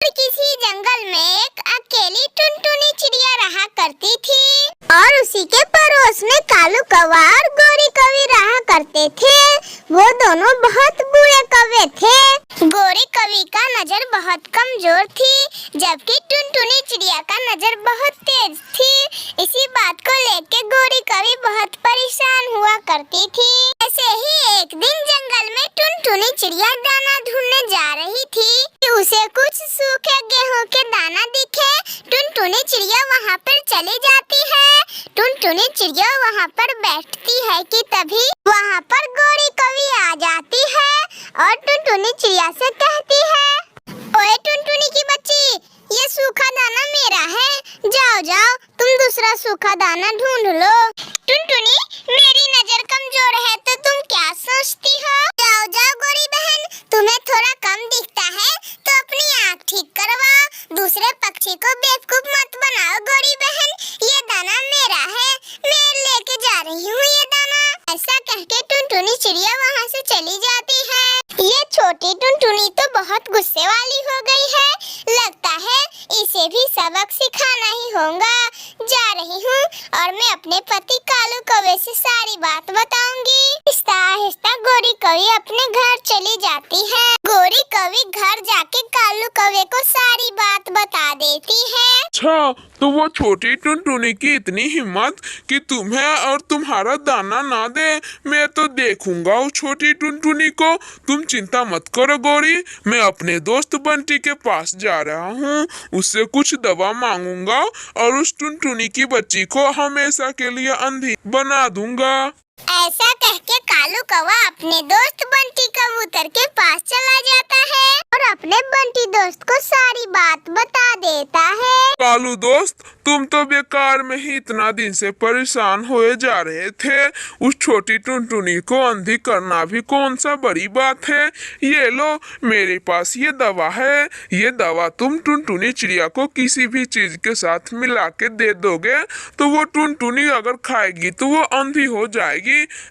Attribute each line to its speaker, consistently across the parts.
Speaker 1: किसी जंगल में एक अकेली टुनटुनी चिड़िया रहा करती थी और उसी के पड़ोस में कालू कौवा और गोरी कौवी रहा करते थे। वो दोनों बहुत बुरे कौवे थे। गोरी कौवी का नजर बहुत कमजोर थी, जबकि टुनटुनी चिड़िया का नजर बहुत तेज थी। इसी बात को लेकर गोरी कौवी बहुत परेशान हुआ करती थी। ऐसे ही एक दिन जंगल में टुनटुनी चिड़िया दाना ढूंढने जा रही थी कि उसे कुछ सूखे गेहूं के दाना दिखे। टुनटुनी चिड़िया वहां पर चली जाती है। टुनटुनी चिड़िया वहां पर बैठती है कि तभी वहां पर गोरी कौवी आ जाती है और टुनटुनी चिड़िया से कहती है, ओए टुनटुनी की बच्ची, ये सूखा दाना मेरा है, जाओ जाओ तुम दूसरा सूखा दाना ढूंढ लो। टुनटुनी, मेरी नजर कमजोर है तो तुम क्या सोचती हो? जाओ जाओ गोरी बहन, तुम्हें थोड़ा कम दिखता है तो अपनी आँख ठीक करवाओ। दूसरे पक्षी को बेवकूफ मत बनाओ गोरी बहन, ये दाना मेरा है, मैं लेके जा रही हूँ ये दाना। ऐसा कहके टुनटुनी चिड़िया वहाँ से चली जाती है। ये छोटी टुनटुनी तो बहुत गुस्से वाली हो गई है, लगता है इसे भी सबक सिखाना ही होगा। जा रही हूँ और मैं अपने पति कालू कौवे से सारी बात बताऊंगी। आहिस्ता आहिस्ता गोरी कौवी अपने घर चली जाती है। गोरी कौवी घर जाके कालू कौवे को सारी बात बता देती है।
Speaker 2: अच्छा, तो वो छोटी टुनटुनी की इतनी हिम्मत कि तुम्हें और तुम्हारा दाना ना दे। मैं तो देखूंगा उस छोटी टुनटुनी को। तुम चिंता मत करो गोरी, मैं अपने दोस्त बंटी के पास जा रहा हूँ, उससे कुछ दवा मांगूंगा और उस टुनटुनी की बच्ची को हमेशा के लिए अंधी बना दूंगा।
Speaker 1: ऐसा कहके कालू कौवा अपने दोस्त बंटी कबूतर के पास चला जाता है और अपने बंटी दोस्त को सारी बात बता देता है।
Speaker 2: कालू दोस्त, तुम तो बेकार में ही इतना दिन से परेशान हुए जा रहे थे। उस छोटी टुनटुनी को अंधी करना भी कौन सा बड़ी बात है। ये लो, मेरे पास ये दवा है। ये दवा तुम टुनटुनी चिड़िया को किसी भी चीज के साथ मिला के दे दोगे तो वो टुनटुनी अगर खाएगी तो वो अंधी हो जाएगी।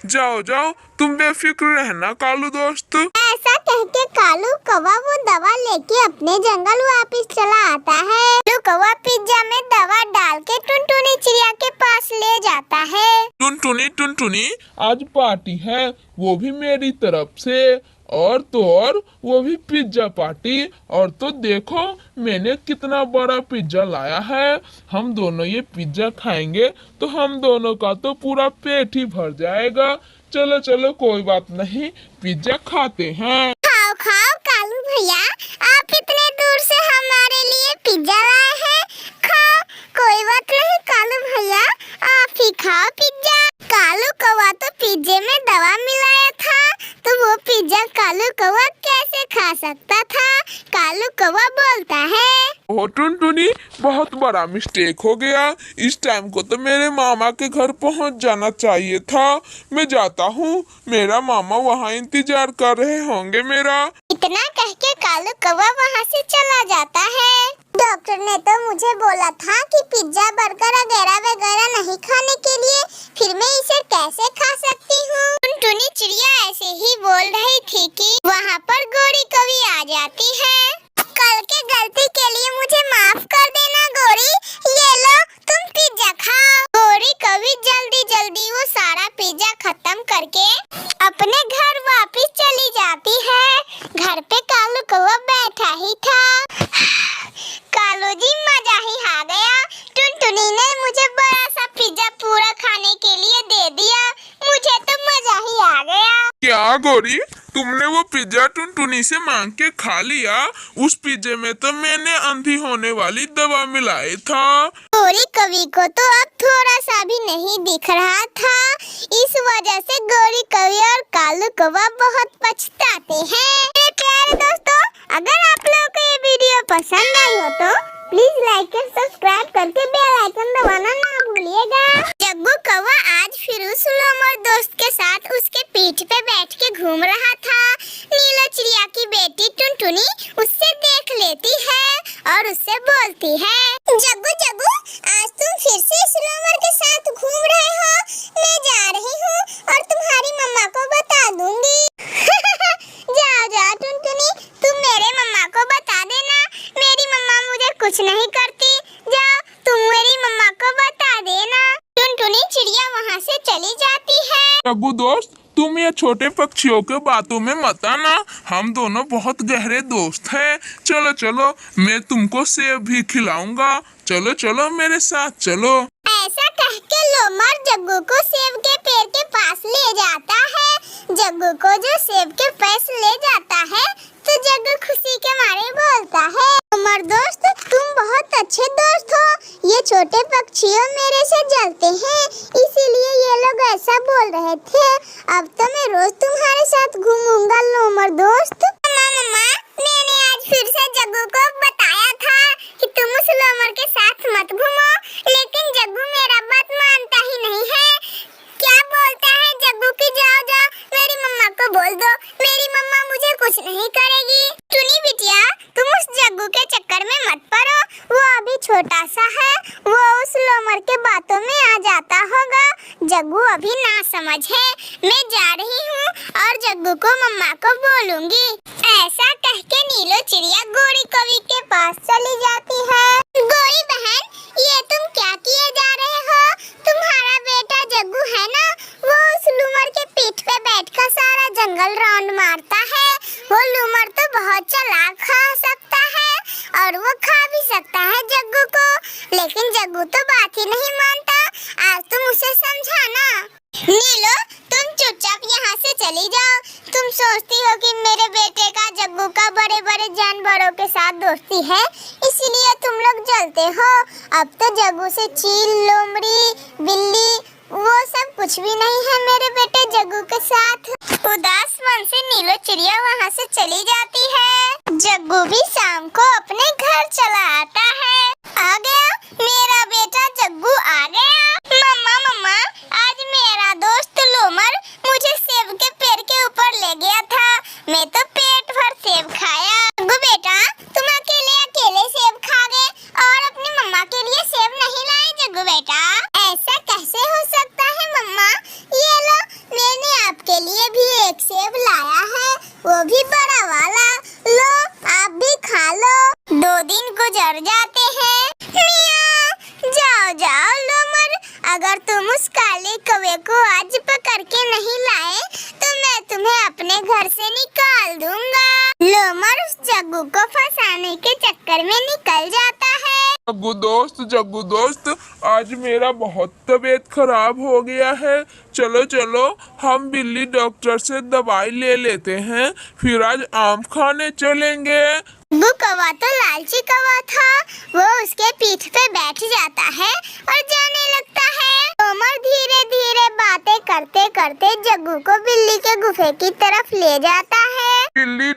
Speaker 2: जाओ जाओ, तुम बेफिक्र रहना कालू दोस्त।
Speaker 1: ऐसा कहके कालू कौवा वो दवा लेके अपने जंगल वापस चला आता है। कालू कौवा पिज्जा में दवा डाल के टुनटुनी चिड़िया के पास ले जाता है।
Speaker 2: टुनटुनी टुनटुनी, आज पार्टी है, वो भी मेरी तरफ से। और तो और वो भी पिज्जा पार्टी। और तो देखो मैंने कितना बड़ा पिज्जा लाया है। हम दोनों ये पिज्जा खाएंगे तो हम दोनों का तो पूरा पेट ही भर जाएगा। चलो चलो, कोई बात नहीं, पिज्जा खाते हैं।
Speaker 1: खाओ खाओ कालू भैया, आप इतने दूर से हमारे लिए पिज्जा लाए हैं। खाओ, कोई बात नहीं कालू भैया, आप ही खाओ पिज्जा। कालू कौवा तो पिज्जे में दवा मिलाया था, तो वो पिज्जा कालू कौवा कैसे खा सकता था? कालू कौवा बोलता है,
Speaker 2: ओ टुनटुनी, बहुत बड़ा मिस्टेक हो गया। इस टाइम को तो मेरे मामा के घर पहुंच जाना चाहिए था। मैं जाता हूँ, मेरा मामा वहाँ इंतजार कर रहे होंगे मेरा।
Speaker 1: इतना कह के कालू कौवा वहाँ से चला जाता है। डॉक्टर ने तो मुझे बोला था कि पिज्जा बर्गर वगैरह वगैरह नहीं खाने के लिए, फिर मैं इसे कैसे खा सकती हूँ? टुनटुनी चिड़िया ऐसे ही बोल रही थी कि वहाँ पर गोरी कौवी आ जाती है। कल के गलती के लिए मुझे माफ कर देना गोरी, ये लो तुम पिज्जा खाओ। गोरी कौवी जल्दी जल्दी वो सारा पिज्जा खत्म करके अपने घर वापस चली जाती है। घर पे कालू कौवा बैठा ही था। कालू जी, मजा ही आ गया। टुनटुनी ने मुझे बड़ा सा पिज्जा पूरा खाने के लिए दे दिया, मुझे तो मजा ही आ गया।
Speaker 2: क्या गोरी, तुमने वो पिज्जा टुनटुनी से मांग के खा लिया? उस पिज्जे में तो मैंने अंधी होने वाली दवा मिलाई था।
Speaker 1: गोरी कौवी को तो अब थोड़ा सा भी नहीं दिख रहा था। इस वजह से गोरी कौवी और कालू कौवा बहुत पछताते हैं। मेरे प्यारे दोस्तों, अगर आप लोगों को ये वीडियो पसंद आई हो तो प्लीज लाइक और सब्सक्राइब करके बेल आइकन दबाना ना भूलिएगा। जग्गू कौवा आज फिर उस लोमड़ दोस्त के साथ उसके पीठ पे बैठ के घूम रहा था। नीलो चिड़िया की बेटी टुनटुनी उससे देख लेती है और उससे बोलती है, जग्गू जग्गू, आज तुम फिर से इस लोमड़ के साथ घूम रहे हो। मैं जा रही हूँ और तुम्हारी मम्मा को बता दूंगी। जाओ जाओ टुनटुनी, तुम मेरे मम्मा को बता देना। मेरी कुछ नहीं करती। जाओ तुम मेरी मम्मा को बता देना। टुनटुनी चिड़िया वहाँ से चली जाती है।
Speaker 2: जग्गू दोस्त, तुम ये छोटे पक्षियों के बातों में मत आना, हम दोनों बहुत गहरे दोस्त हैं। चलो चलो, मैं तुमको सेब भी खिलाऊंगा। चलो चलो मेरे साथ चलो।
Speaker 1: ऐसा कह के लोमड़ जग्गू को सेब के पेड़ के पास ले जाता है। जग्गू को जो सेब के पास ले जाता है तो जग्गू खुशी के मारे बोलता है, लोमड़ दोस्त तुम बहुत अच्छे दोस्त हो। ये छोटे पक्षियों मेरे से जलते हैं, इसीलिए ये लोग ऐसा बोल रहे थे। अब तो मैं रोज तुम्हारे साथ घूमूंगा लोमड़ दोस्त। मम्मा, मैंने आज फिर से जग्गू को बताया था कि तुम उस लोमड़ के साथ मत घूमो, लेकिन जग्गू मेरा बात मानता ही नहीं है। क्या बोलता है जग्गू की जाओ जाओ मेरी मम्मा को बोल दो, मेरी मम्मा मुझे कुछ नहीं करेगी। टुनी बिटिया, तुम उस जग्गू के चक्कर में मत पड़ो, वो अभी छोटा सा है, वो उस लोमड़ के बातों में आ जाता होगा। जग्गू अभी ना समझ है। मैं जा रही हूँ और जग्गू को मम्मा को बोलूंगी। ऐसा कह के नीलो चिड़िया गोरी कवि के पास चली जाती है। गोरी बहन, ये तुम क्या किए जा रहे हो? तुम्हारा बेटा जग्गू है ना, वो उस लूमड़ के पीठ पे बैठकर सारा जंगल राउंड मारता है। वो लूमड़ तो बहुत चालाक खा सकता है और वो खा भी सकता है जग्गू को, लेकिन जग्गू तो बात ही नहीं मानता। आज तुम उसे समझाना। नीलो, तुम चुपचाप यहाँ से चली जाओ। तुम सोचती हो कि मेरे बेटे का जग्गू का बड़े बड़े जानवरों के साथ दोस्ती है, इसीलिए तुम लोग जलते हो। अब तो जग्गू से चील, लोमड़ी, बिल्ली वो सब कुछ भी नहीं है मेरे बेटे जग्गू के साथ। उदास मन से नीलो चिड़िया वहाँ से चली जाती है। जग्गू भी शाम को अपने घर चला आता है। आ गया मेरा बेटा जग्गू, आ गया। मम्मा, आज मेरा दोस्त लोमड़ मुझे सेब के पेड़ के ऊपर ले गया था, मैं तो पेट भर सेब खाया। जग्गू बेटा, तुम अकेले सेब खा गए और अपनी मम्मा के लिए सेब नहीं लाए। जग्गू बेटा, ऐसा कैसे हो सकता है मम्मा? ये लो, मैंने आपके लिए भी एक सेब लाया है, वो भी बड़ा वाला। लो, आप भी खा लो। 2 दिन गुजर जाते हैं। मियाँ, जाओ जाओ लोमड़, अगर तुम उस काले कौवे को आज पकड़ के नहीं लाए तो मैं तुम्हें अपने घर से निकाल दूंगा। लोमड़ उस जग्गू को फंसाने के चक्कर में निकल जाता है।
Speaker 2: जग्गू दोस्त, आज मेरा बहुत तबीयत खराब हो गया है। चलो चलो, हम बिल्ली डॉक्टर से दवाई ले लेते हैं, फिर आज आम खाने चलेंगे।
Speaker 1: वो कौवा तो लालची कौवा था, वो उसके पीठ पे बैठ जाता है और जाने लगता है। लोमड़ धीरे धीरे बातें करते करते जग्गू को बिल्ली के गुफे की तरफ ले जाता है।
Speaker 2: बिल्ली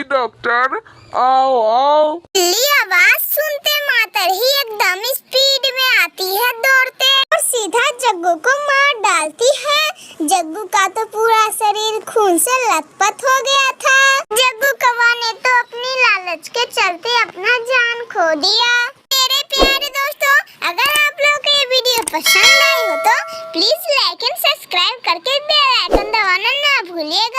Speaker 2: डॉक्टर, आओ आओ।
Speaker 1: बिल्ली आवाज सुनते मात्र ही एकदम स्पीड में आती है दौड़ते और सीधा जग्गू को मार डालती है। जग्गू का तो पूरा शरीर खून से लथपथ हो गया था। जग्गू कौवा ने तो अपनी लालच के चलते अपना जान खो दिया। मेरे प्यारे दोस्तों, अगर आप लोगों को ये वीडियो पसंद आई हो तो प्लीज लाइक एंड सब्सक्राइब करके बेल आइकन दबाना ना भूलिएगा।